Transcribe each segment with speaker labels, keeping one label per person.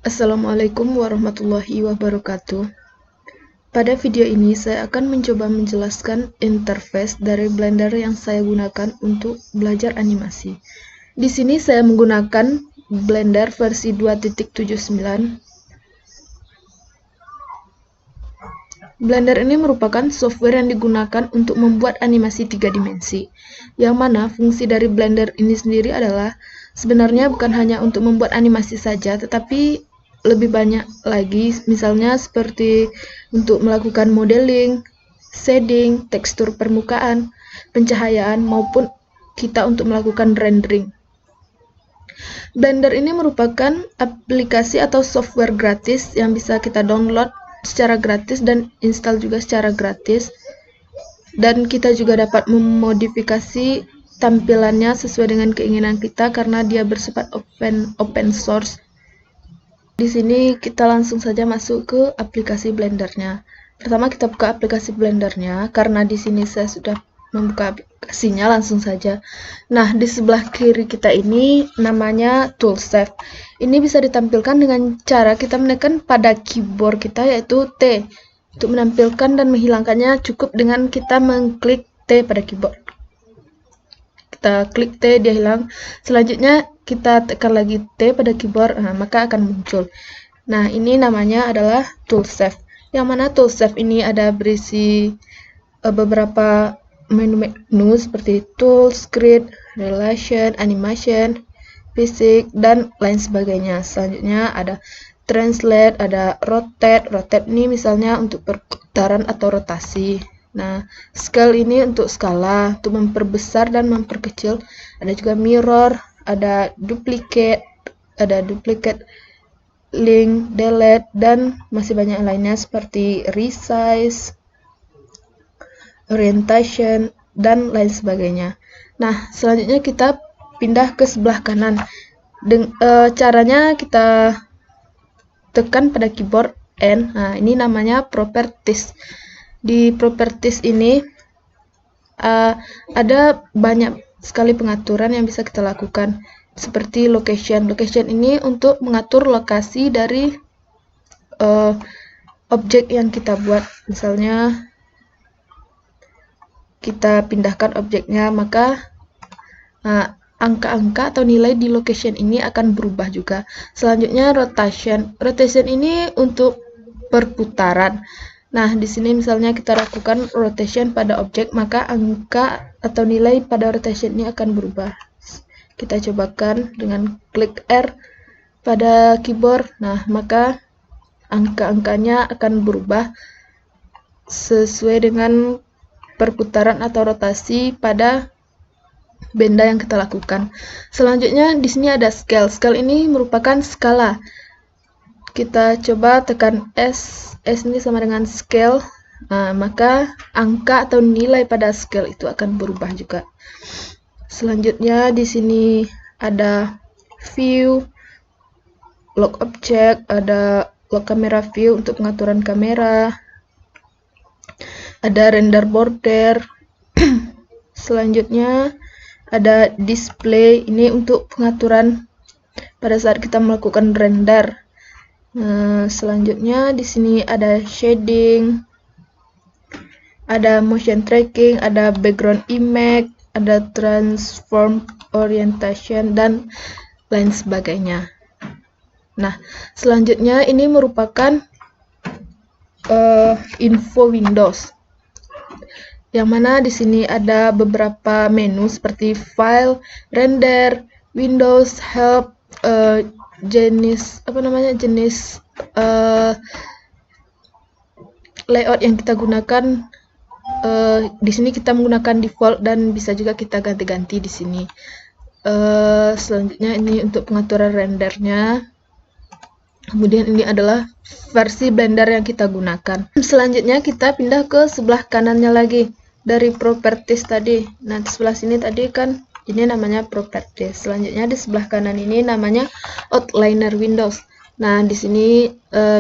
Speaker 1: Assalamualaikum warahmatullahi wabarakatuh. Pada video ini saya akan mencoba menjelaskan interface dari Blender yang saya gunakan untuk belajar animasi. Di sini saya menggunakan Blender versi 2.79. Blender ini merupakan software yang digunakan untuk membuat animasi 3 dimensi, yang mana fungsi dari Blender ini sendiri adalah sebenarnya bukan hanya untuk membuat animasi saja, tetapi lebih banyak lagi, misalnya seperti untuk melakukan modeling, shading, tekstur permukaan, pencahayaan, maupun kita untuk melakukan rendering. Blender ini merupakan aplikasi atau software gratis yang bisa kita download secara gratis dan install juga secara gratis, dan kita juga dapat memodifikasi tampilannya sesuai dengan keinginan kita karena dia bersifat open source. Di sini kita langsung saja masuk ke aplikasi Blendernya. Pertama kita buka aplikasi Blendernya, karena di sini saya sudah membuka aplikasinya langsung saja. Nah, di sebelah kiri kita ini namanya Toolsave. Ini bisa ditampilkan dengan cara kita menekan pada keyboard kita yaitu T. Untuk menampilkan dan menghilangkannya cukup dengan kita mengklik T pada keyboard. Kita klik T, dia hilang. Selanjutnya kita tekan lagi T pada keyboard, maka akan muncul. Nah, ini namanya adalah Toolsave. Yang mana Toolsave ini ada berisi beberapa menu seperti Tools, Grid, Relation, Animation, Physics, dan lain sebagainya. Selanjutnya ada Translate, ada Rotate. Rotate ini misalnya untuk perputaran atau rotasi. Nah, Scale ini untuk skala, untuk memperbesar dan memperkecil. Ada juga Mirror, ada Duplicate, Link, Delete, dan masih banyak lainnya seperti Resize, Orientation, dan lain sebagainya. Nah, selanjutnya kita pindah ke sebelah kanan. Caranya kita tekan pada keyboard N. Nah, ini namanya Properties. Di Properties ini ada banyak sekali pengaturan yang bisa kita lakukan, seperti Location. Location ini untuk mengatur lokasi dari objek yang kita buat. Misalnya kita pindahkan objeknya, maka angka-angka atau nilai di location ini akan berubah juga. Selanjutnya Rotation. Rotation ini untuk perputaran. Nah, di sini misalnya kita lakukan rotation pada objek, maka angka atau nilai pada rotation ini akan berubah. Kita cobakan dengan klik R pada keyboard. Nah, maka angka-angkanya akan berubah sesuai dengan perputaran atau rotasi pada benda yang kita lakukan. Selanjutnya di sini ada Scale. Scale ini merupakan skala. Kita coba tekan S. S ini sama dengan scale. Maka angka atau nilai pada scale itu akan berubah juga. Selanjutnya di sini ada View, Lock Object, ada Lock Camera View untuk pengaturan kamera. Ada Render Border. Selanjutnya ada Display, ini untuk pengaturan pada saat kita melakukan render. Selanjutnya di sini ada shading, ada motion tracking, ada background image, ada transform orientation, dan lain sebagainya. Nah, selanjutnya ini merupakan info Windows, yang mana di sini ada beberapa menu seperti File, Render, Windows, Help, jenis layout yang kita gunakan. Di sini kita menggunakan default dan bisa juga kita ganti-ganti di sini. Selanjutnya ini untuk pengaturan rendernya. Kemudian ini adalah versi Blender yang kita gunakan. Selanjutnya kita pindah ke sebelah kanannya lagi dari Properties tadi. Nah, di sebelah sini tadi kan ini namanya Properties. Selanjutnya di sebelah kanan ini namanya Outliner Windows. Nah, di sini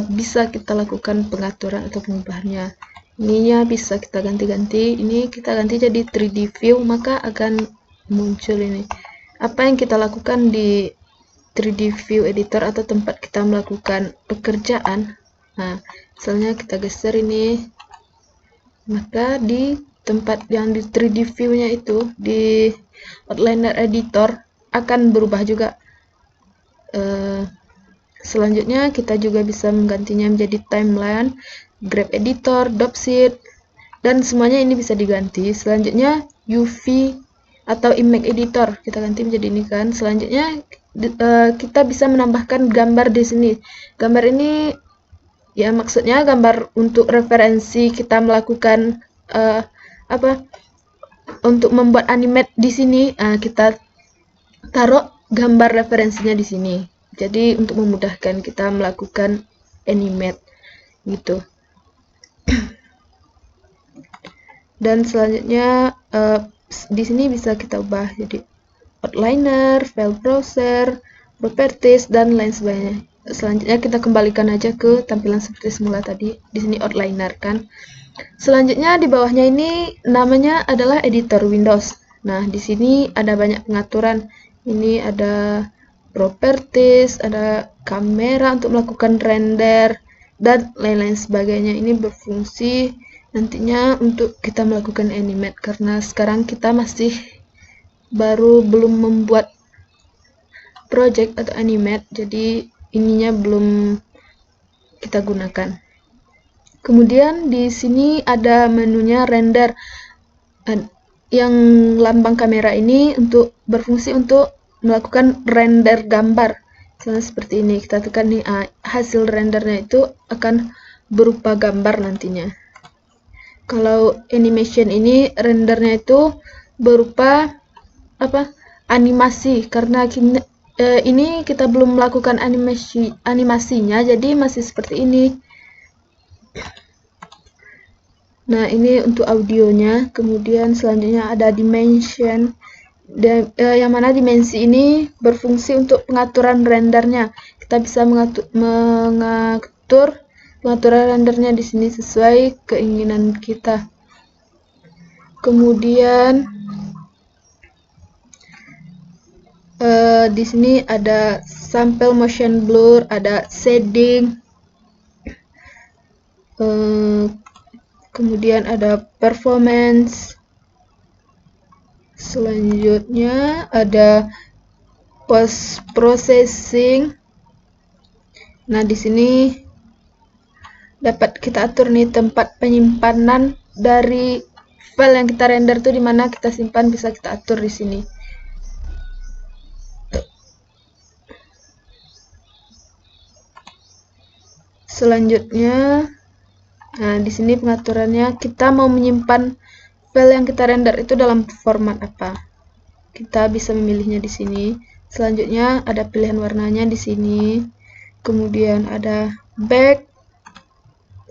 Speaker 1: bisa kita lakukan pengaturan atau pengubahannya. Ininya bisa kita ganti-ganti. Ini kita ganti jadi 3D view, maka akan muncul ini. Apa yang kita lakukan di 3D view editor atau tempat kita melakukan pekerjaan. Nah, misalnya kita geser ini, maka di tempat yang di 3D view-nya itu di outliner editor akan berubah juga. Selanjutnya kita juga bisa menggantinya menjadi timeline, graph editor, dropsheet, dan semuanya ini bisa diganti. Selanjutnya UV atau image editor kita ganti menjadi ini kan. Selanjutnya kita bisa menambahkan gambar di sini. Gambar ini ya maksudnya gambar untuk referensi kita melakukan untuk membuat animate di sini. Kita taruh gambar referensinya di sini. Jadi untuk memudahkan kita melakukan animate gitu. Dan selanjutnya di sini bisa kita ubah jadi outliner, file browser, properties, dan lain sebagainya. Selanjutnya kita kembalikan aja ke tampilan seperti semula tadi. Di sini outliner kan. Selanjutnya di bawahnya ini namanya adalah editor Windows. Nah, di sini ada banyak pengaturan. Ini ada properties, ada kamera untuk melakukan render, dan lain-lain sebagainya. Ini berfungsi nantinya untuk kita melakukan animate, karena sekarang kita masih belum membuat project atau animate, jadi ininya belum kita gunakan. Kemudian di sini ada menunya render, yang lambang kamera ini berfungsi untuk melakukan render gambar. Misalnya seperti ini, kita tekan nih, hasil rendernya itu akan berupa gambar nantinya. Kalau animation ini rendernya itu berupa animasi, karena ini kita belum melakukan animasinya, jadi masih seperti ini. Nah, ini untuk audionya. Kemudian selanjutnya ada dimension, yang mana dimensi ini berfungsi untuk pengaturan rendernya. Kita bisa mengatur pengaturan rendernya di sini sesuai keinginan kita. Kemudian di sini ada sample motion blur, ada shading, kemudian ada performance. Selanjutnya ada post processing. Nah, di sini dapat kita atur nih tempat penyimpanan dari file yang kita render tuh di mana kita simpan, bisa kita atur di sini. Selanjutnya, nah di sini pengaturannya, kita mau menyimpan file yang kita render itu dalam format apa. Kita bisa memilihnya di sini. Selanjutnya ada pilihan warnanya di sini. Kemudian ada back.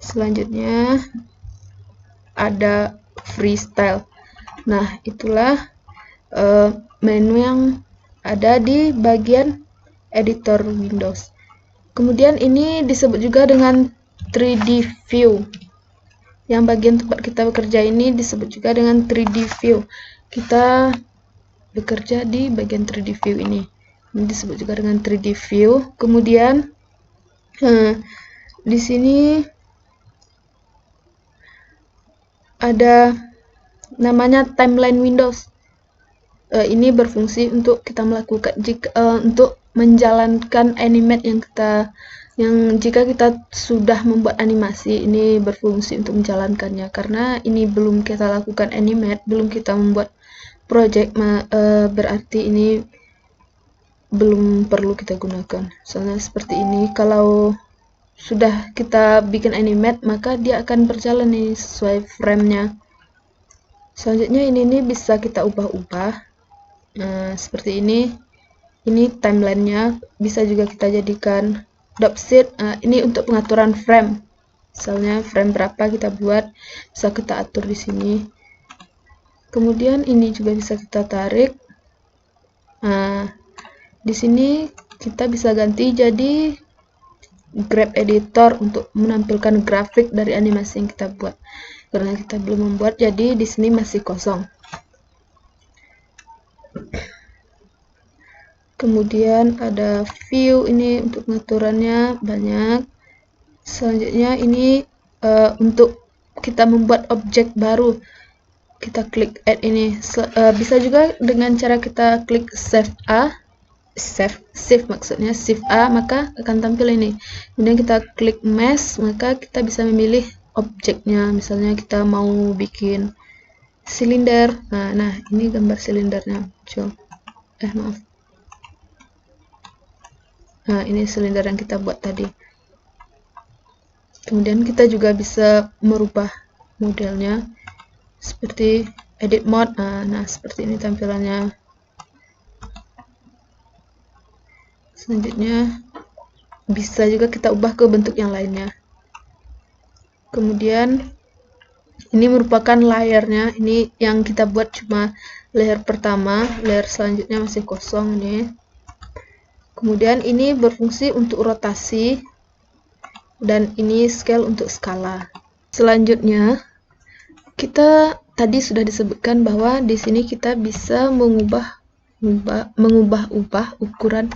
Speaker 1: Selanjutnya ada freestyle. Nah, itulah menu yang ada di bagian editor Windows. Kemudian ini disebut juga dengan 3D view. Yang bagian tempat kita bekerja ini disebut juga dengan 3D view. Kita bekerja di bagian 3D view ini. Ini disebut juga dengan 3D view. Kemudian di sini ada namanya timeline Windows. Ini berfungsi untuk kita melakukan untuk menjalankan animate yang jika kita sudah membuat animasi, ini berfungsi untuk menjalankannya. Karena ini belum kita lakukan animate, belum kita membuat project, berarti ini belum perlu kita gunakan. Soalnya seperti ini, kalau sudah kita bikin animate, maka dia akan berjalan nih sesuai frame-nya. Selanjutnya ini bisa kita ubah-ubah. Seperti ini timelinenya, bisa juga kita jadikan dropsheet. Ini untuk pengaturan frame, misalnya frame berapa kita buat, bisa kita atur di sini. Kemudian ini juga bisa kita tarik. Di sini kita bisa ganti jadi graph editor untuk menampilkan grafik dari animasi yang kita buat. Karena kita belum membuat, jadi di sini masih kosong. Kemudian ada view, ini untuk pengaturannya banyak. Selanjutnya ini untuk kita membuat objek baru, kita klik add ini. Bisa juga dengan cara kita klik save maksudnya shift A, maka akan tampil ini. Kemudian kita klik mesh, maka kita bisa memilih objeknya. Misalnya kita mau bikin silinder. Nah ini gambar silindernya muncul. Maaf. Nah, ini silinder yang kita buat tadi. Kemudian kita juga bisa merubah modelnya seperti edit mode. Nah, seperti ini tampilannya. Selanjutnya bisa juga kita ubah ke bentuk yang lainnya. Kemudian ini merupakan layarnya. Ini yang kita buat cuma layer pertama, layer selanjutnya masih kosong ini. Kemudian ini berfungsi untuk rotasi, dan ini scale untuk skala. Selanjutnya, kita tadi sudah disebutkan bahwa di sini kita bisa mengubah ukuran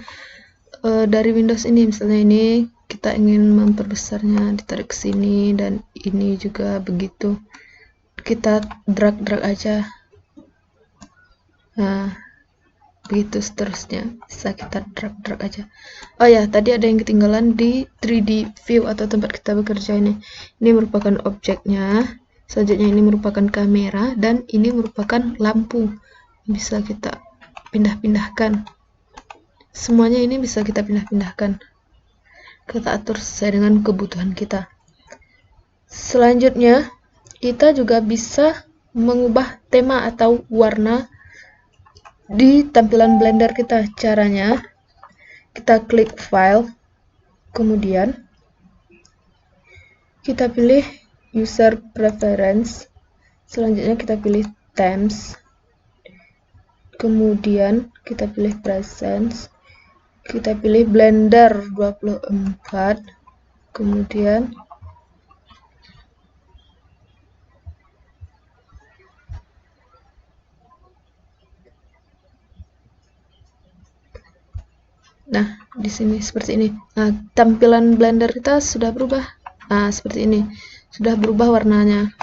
Speaker 1: dari Windows ini. Misalnya ini kita ingin memperbesarnya, ditarik ke sini, dan ini juga begitu. Kita drag aja. Nah, begitu seterusnya, bisa kita drag aja. Oh ya, tadi ada yang ketinggalan di 3D view atau tempat kita bekerja ini. Ini merupakan objeknya. Selanjutnya ini merupakan kamera, dan ini merupakan lampu. Bisa kita pindah-pindahkan. Semuanya ini bisa kita pindah-pindahkan. Kita atur sesuai dengan kebutuhan kita. Selanjutnya, kita juga bisa mengubah tema atau warna di tampilan Blender kita. Caranya, kita klik file, kemudian kita pilih user preference, selanjutnya kita pilih themes, kemudian kita pilih presence, kita pilih Blender 24, kemudian nah, di sini seperti ini. Nah, tampilan Blender kita sudah berubah. Nah, seperti ini. Sudah berubah warnanya.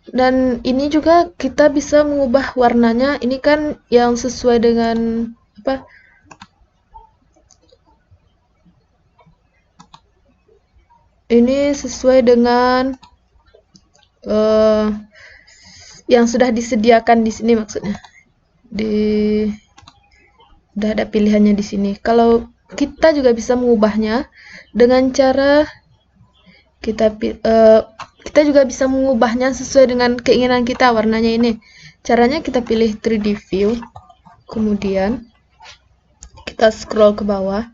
Speaker 1: Dan ini juga kita bisa mengubah warnanya. Ini kan yang sesuai dengan apa? Ini sesuai dengan yang sudah disediakan di sini maksudnya. Udah ada pilihannya di sini. Kalau kita juga bisa mengubahnya dengan cara kita juga bisa mengubahnya sesuai dengan keinginan kita warnanya ini. Caranya kita pilih 3D view, kemudian kita scroll ke bawah.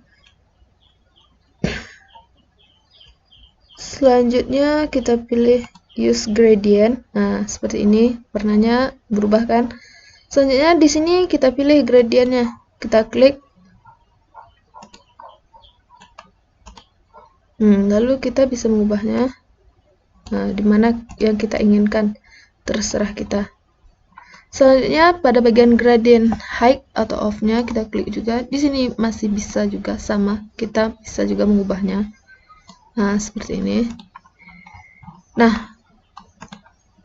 Speaker 1: Selanjutnya kita pilih use gradient. Nah, seperti ini warnanya berubah kan? Selanjutnya di sini kita pilih gradientnya. Kita klik. Lalu kita bisa mengubahnya. Nah, di mana yang kita inginkan, terserah kita. Selanjutnya pada bagian gradient height atau off-nya kita klik juga. Di sini masih bisa juga sama. Kita bisa juga mengubahnya. Nah, seperti ini. Nah,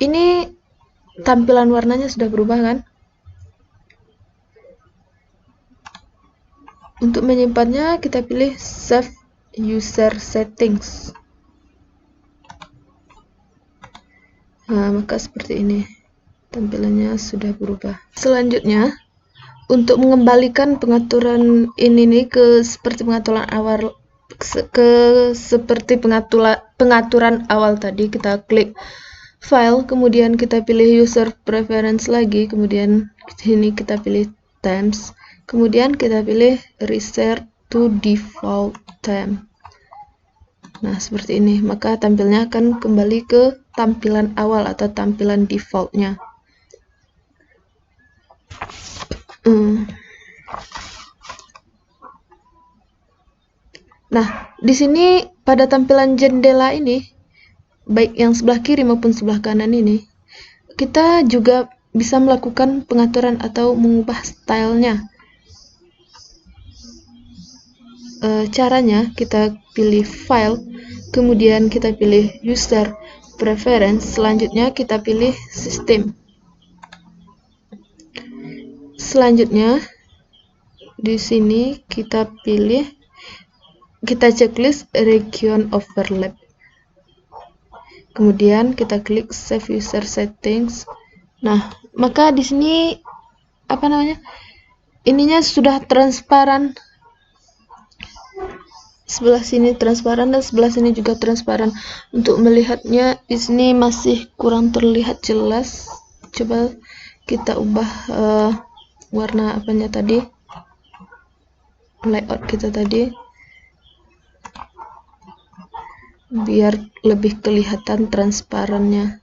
Speaker 1: ini tampilan warnanya sudah berubah kan? Untuk menyimpannya kita pilih save user settings. Nah, maka seperti ini tampilannya sudah berubah. Selanjutnya, untuk mengembalikan pengaturan ini nih ke seperti pengaturan awal pengaturan awal tadi, kita klik file, kemudian kita pilih user preference lagi, kemudian sini kita pilih themes, kemudian kita pilih reset to default theme. Nah, seperti ini, maka tampilnya akan kembali ke tampilan awal atau tampilan defaultnya. Nah, di sini pada tampilan jendela ini, baik yang sebelah kiri maupun sebelah kanan ini, kita juga bisa melakukan pengaturan atau mengubah stylenya. Caranya kita pilih file, kemudian kita pilih user preference, selanjutnya kita pilih system. Selanjutnya di sini kita checklist region overlap. Kemudian kita klik save user settings. Nah, maka di sini ininya sudah transparan. Sebelah sini transparan dan sebelah sini juga transparan. Untuk melihatnya di sini masih kurang terlihat jelas. Coba kita ubah warna tadi, layout kita tadi, biar lebih kelihatan transparannya.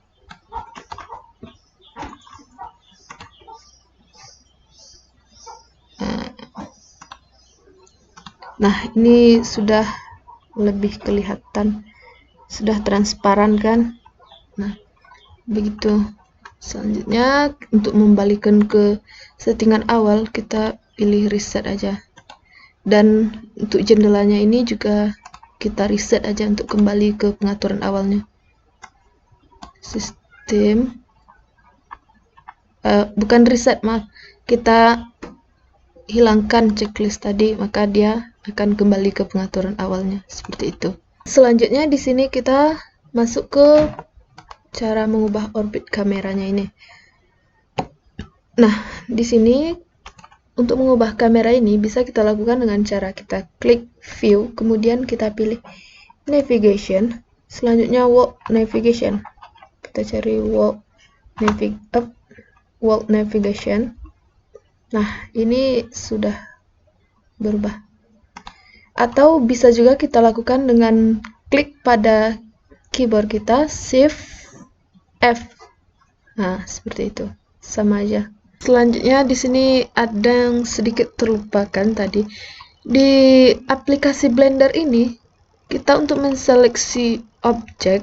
Speaker 1: Nah, ini sudah lebih kelihatan, sudah transparan kan? Nah, begitu. Selanjutnya untuk membalikan ke settingan awal, kita pilih reset aja. Dan untuk jendelanya ini juga kita reset aja untuk kembali ke pengaturan awalnya. Sistem, bukan reset, maaf, kita hilangkan checklist tadi, maka dia akan kembali ke pengaturan awalnya, seperti itu. Selanjutnya di sini kita masuk ke cara mengubah orbit kameranya ini. Nah, di sini untuk mengubah kamera ini bisa kita lakukan dengan cara kita klik view, kemudian kita pilih navigation, selanjutnya walk navigation. Kita cari walk navigation. Nah, ini sudah berubah. Atau bisa juga kita lakukan dengan klik pada keyboard kita, Shift F. Nah, seperti itu. Sama aja. Selanjutnya di sini ada yang sedikit terlupakan tadi. Di aplikasi Blender ini, kita untuk menseleksi objek,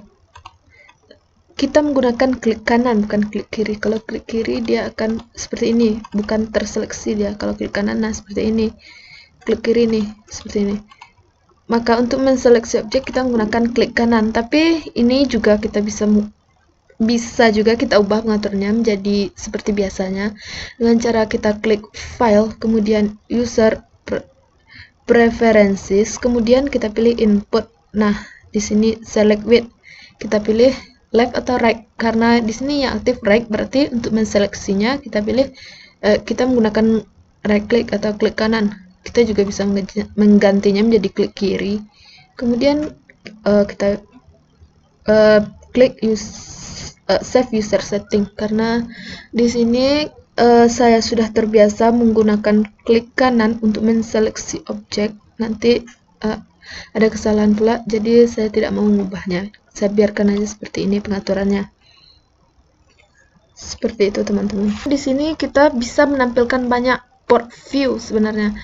Speaker 1: kita menggunakan klik kanan, bukan klik kiri. Kalau klik kiri dia akan seperti ini, bukan terseleksi dia. Kalau klik kanan, nah seperti ini. Klik kiri nih, seperti ini. Maka untuk menseleksi objek kita menggunakan klik kanan. Tapi ini juga kita bisa juga kita ubah pengaturnya menjadi seperti biasanya dengan cara kita klik file, kemudian user preferences, kemudian kita pilih input. Nah, di sini select width, kita pilih left atau right, karena di sini yang aktif right, berarti untuk menseleksinya kita pilih kita menggunakan right click atau klik kanan. Kita juga bisa menggantinya menjadi klik kiri, kemudian kita klik save user setting, karena di sini saya sudah terbiasa menggunakan klik kanan untuk menseleksi objek. Nanti ada kesalahan pula, jadi saya tidak mau mengubahnya. Saya biarkan aja seperti ini pengaturannya. Seperti itu teman-teman. Di sini kita bisa menampilkan banyak port view sebenarnya.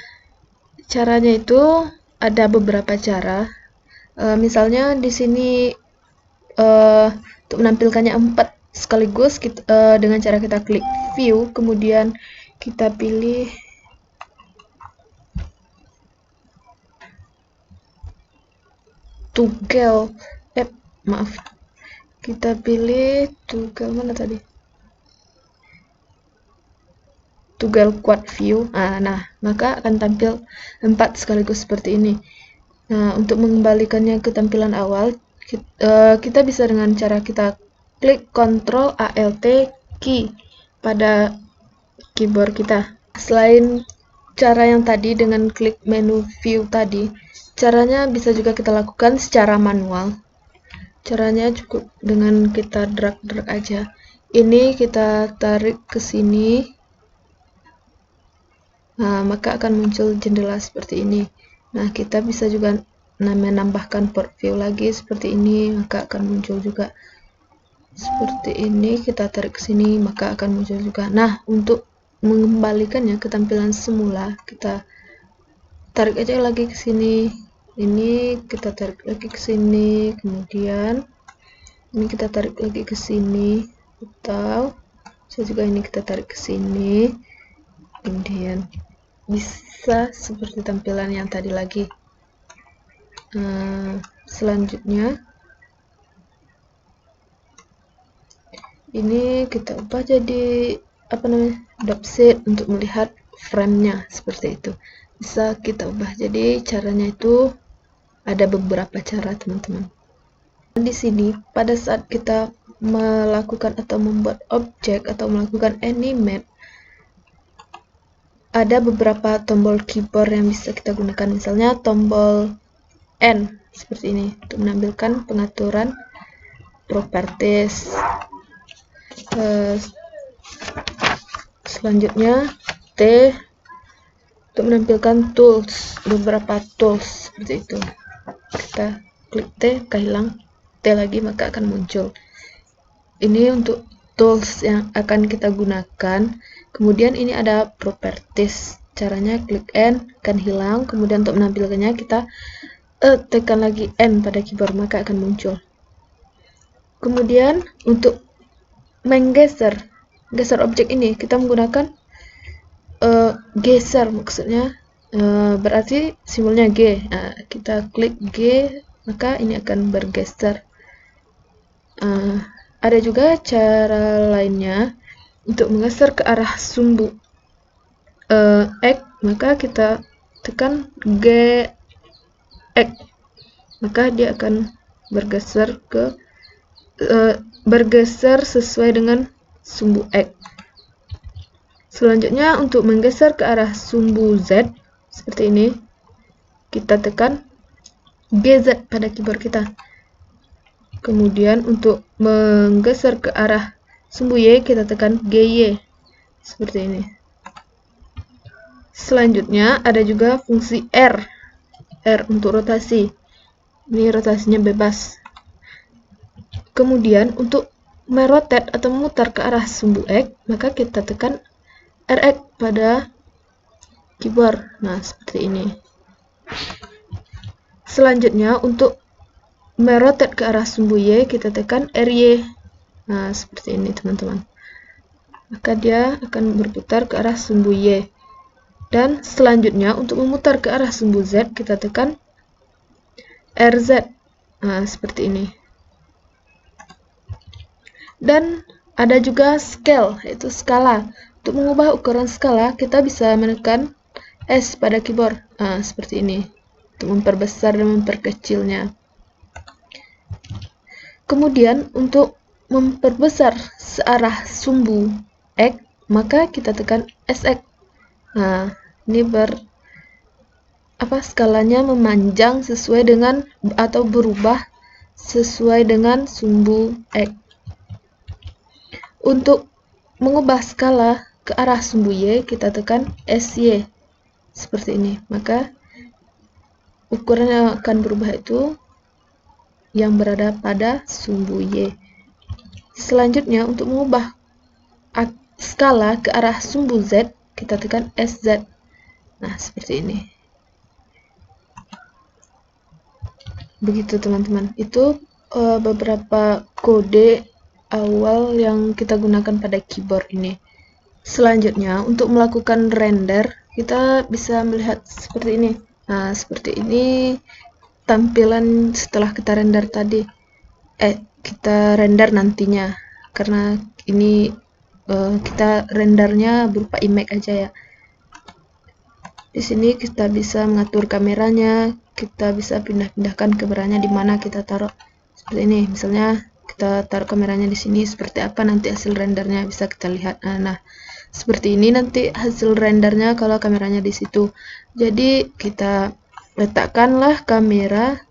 Speaker 1: Caranya itu ada beberapa cara. Misalnya di sini untuk menampilkannya 4 sekaligus dengan cara kita klik view, kemudian kita pilih toggle, kita pilih toggle mana tadi? Toggle quad view. Nah, maka akan tampil 4 sekaligus seperti ini. Nah, untuk mengembalikannya ke tampilan awal, kita bisa dengan cara kita klik Ctrl Alt key pada keyboard kita. Selain cara yang tadi dengan klik menu view tadi, caranya bisa juga kita lakukan secara manual. Caranya cukup dengan kita drag aja. Ini kita tarik ke sini. Nah, maka akan muncul jendela seperti ini. Nah, kita bisa juga menambahkan port view lagi seperti ini, maka akan muncul juga seperti ini. Kita tarik ke sini, maka akan muncul juga. Nah, untuk mengembalikannya ke tampilan semula, kita tarik aja lagi ke sini. Ini kita tarik lagi ke sini, kemudian ini kita tarik lagi ke sini, atau Bisa juga ini kita tarik ke sini, kemudian bisa seperti tampilan yang tadi lagi. Selanjutnya ini kita ubah jadi dropset untuk melihat frame-nya, seperti itu. Bisa kita ubah. Jadi caranya itu ada beberapa cara, teman-teman. Di sini pada saat kita melakukan atau membuat objek atau melakukan animate, ada beberapa tombol keyboard yang bisa kita gunakan. Misalnya tombol N seperti ini untuk menampilkan pengaturan properties. Selanjutnya T untuk menampilkan tools, beberapa tools seperti itu. Kita klik T, maka hilang, T lagi maka akan muncul. Ini untuk tools yang akan kita gunakan. Kemudian ini ada properties, caranya klik N akan hilang, kemudian untuk menampilkannya kita tekan lagi N pada keyboard maka akan muncul. Kemudian untuk menggeser objek ini kita menggunakan geser, maksudnya berarti simbolnya G. Kita klik G maka ini akan bergeser. Ada juga cara lainnya untuk menggeser ke arah sumbu X, maka kita tekan G X, maka dia akan bergeser ke bergeser sesuai dengan sumbu X. Selanjutnya untuk menggeser ke arah sumbu Z seperti ini, kita tekan GZ pada keyboard kita. Kemudian untuk menggeser ke arah sumbu Y kita tekan GY seperti ini. Selanjutnya ada juga fungsi R untuk rotasi. Ini rotasinya bebas. Kemudian untuk merotate atau memutar ke arah sumbu X, maka kita tekan RX pada keyboard. Nah, seperti ini. Selanjutnya untuk merotate ke arah sumbu Y, kita tekan RY. Nah, seperti ini, teman-teman. Maka dia akan berputar ke arah sumbu Y. Dan selanjutnya untuk memutar ke arah sumbu Z, kita tekan RZ. Nah, seperti ini. Dan ada juga scale, yaitu skala. Untuk mengubah ukuran skala, kita bisa menekan S pada keyboard. Nah, seperti ini. Untuk memperbesar dan memperkecilnya. Kemudian untuk memperbesar searah sumbu X, maka kita tekan SX. Nah, ini skalanya memanjang sesuai dengan atau berubah sesuai dengan sumbu X. Untuk mengubah skala ke arah sumbu Y, kita tekan SY seperti ini. Maka ukuran yang akan berubah itu yang berada pada sumbu Y. Selanjutnya untuk mengubah skala ke arah sumbu Z, kita tekan SZ. Nah, seperti ini. Begitu, teman-teman. Itu beberapa kode awal yang kita gunakan pada keyboard ini. Selanjutnya untuk melakukan render, kita bisa melihat seperti ini. Nah, seperti ini tampilan setelah kita render tadi. Kita render nantinya, karena ini kita rendernya berupa image aja ya. Di sini kita bisa mengatur kameranya, kita bisa pindah-pindahkan kameranya di mana kita taruh. Seperti ini, misalnya kita taruh kameranya di sini, seperti apa nanti hasil rendernya bisa kita lihat. Nah, seperti ini nanti hasil rendernya kalau kameranya di situ. Jadi kita letakkanlah kamera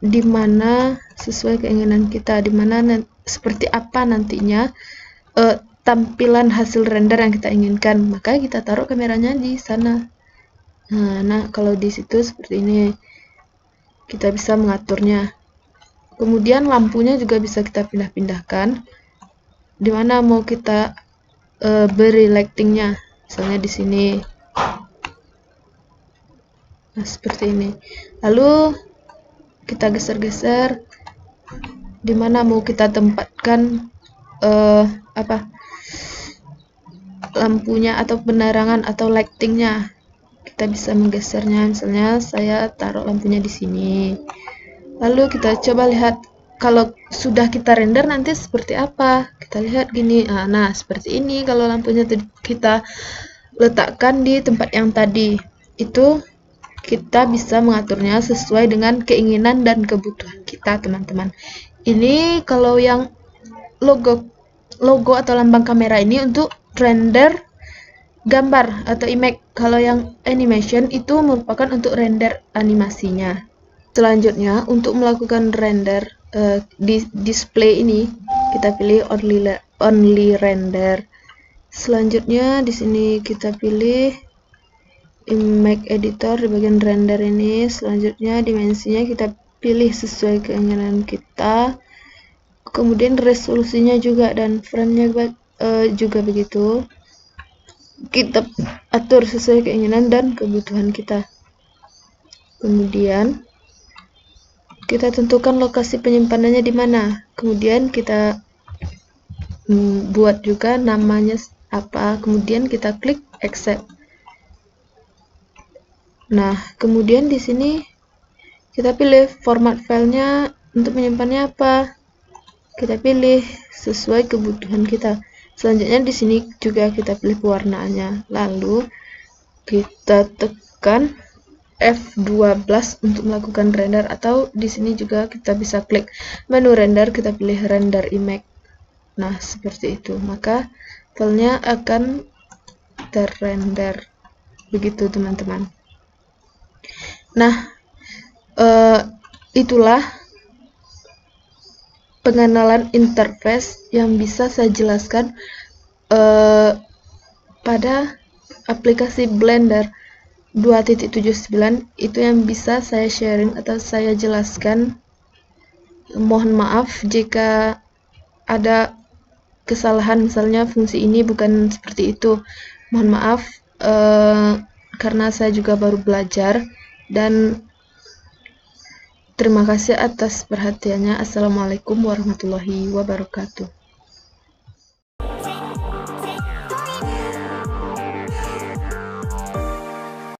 Speaker 1: di mana sesuai keinginan kita, di mana seperti apa nantinya tampilan hasil render yang kita inginkan, maka kita taruh kameranya di sana. Nah, kalau di situ seperti ini kita bisa mengaturnya. Kemudian lampunya juga bisa kita pindah-pindahkan, di mana mau kita beri lightingnya, misalnya di sini. Nah, seperti ini. Lalu kita geser-geser di mana mau kita tempatkan apa lampunya atau penerangan atau lightingnya. Kita bisa menggesernya, misalnya saya taruh lampunya di sini. Lalu kita coba lihat kalau sudah kita render nanti seperti apa. Kita lihat gini, nah seperti ini kalau lampunya kita letakkan di tempat yang tadi. Itu kita bisa mengaturnya sesuai dengan keinginan dan kebutuhan kita, teman-teman. Ini kalau yang logo atau lambang kamera ini untuk render gambar atau image. Kalau yang animation itu merupakan untuk render animasinya. Selanjutnya, untuk melakukan render di display ini, kita pilih only render. Selanjutnya di sini kita pilih image editor di bagian render ini. Selanjutnya dimensinya kita pilih sesuai keinginan kita. Kemudian resolusinya juga dan frame-nya juga begitu. Kita atur sesuai keinginan dan kebutuhan kita. Kemudian kita tentukan lokasi penyimpanannya di mana. Kemudian kita buat juga namanya apa. Kemudian kita klik accept. Nah, kemudian di sini kita pilih format filenya untuk menyimpannya apa. Kita pilih sesuai kebutuhan kita. Selanjutnya di sini juga kita pilih pewarnaannya. Lalu kita tekan F12 untuk melakukan render, atau di sini juga kita bisa klik menu render, kita pilih render image. Nah, seperti itu. Maka filenya akan terrender. Begitu, teman-teman. Nah, itulah pengenalan interface yang bisa saya jelaskan pada aplikasi Blender 2.79. Itu yang bisa saya sharing atau saya jelaskan. Mohon maaf jika ada kesalahan, misalnya fungsi ini bukan seperti itu. Mohon maaf karena saya juga baru belajar, dan terima kasih atas perhatiannya. Assalamualaikum warahmatullahi wabarakatuh.